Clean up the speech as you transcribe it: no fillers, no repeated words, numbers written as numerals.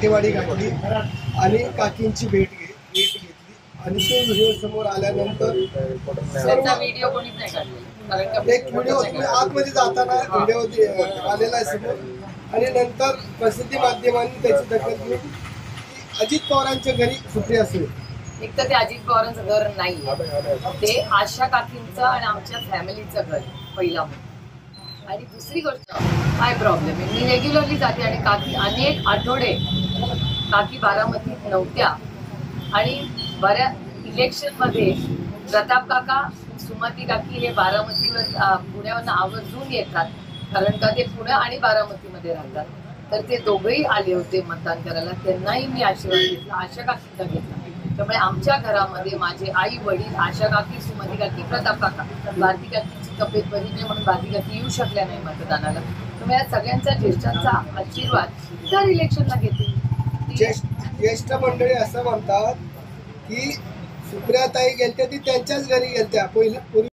काठेवाडी घातली आणि काकींची भेट घेतली आणि तो व्हिडिओ समोर आल्यानंतर त्याचा व्हिडिओ कोणीच नाही काढलेला, कारण का एक व्हिडिओ आतमध्ये जाताना व्हिडिओ आलेला आहे समोर आणि नंतर प्रसिद्धी माध्यमांनी त्याची दखल घेऊन अजित पवारांच्या घरी सुप्रिया सुळे. एक तर ते अजित पवारांचं घर नाही, ते आशा काकींचं आणि आमच्या फॅमिलीचं घर पहिला म्हणून. आणि दुसरी गोष्ट काय प्रॉब्लेम आहे, मी रेग्युलरली जाते आणि काकी अनेक आठवडे काकी बारामतीत नव्हत्या आणि बऱ्याच इलेक्शनमध्ये प्रताप काका सुमती काकी हे बारामतीवर पुण्यावरून आवर्जून येतात, कारण का ते पुणे आणि बारामतीमध्ये राहतात. तर ते दोघंही आले होते मतदान करायला, त्यांनाही मी आशीर्वाद घेतला, आशा काकींचा घेतला. त्यामुळे आमच्या घरामध्ये माझे आई वडील, आशा काकी, सुमती काकी, प्रताप काका, भारती काकीची तब्येत बरी नाही म्हणून भारती काकी येऊ शकल्या नाही मतदानाला. त्यामुळे या सगळ्यांचा ज्येष्ठांचा आशीर्वाद दर इलेक्शनला घेते. ज्येष्ठ मंडळी असं म्हणतात की सुप्रियाताई गेलत्या ती त्यांच्याच घरी गेलत्या, पूर्वी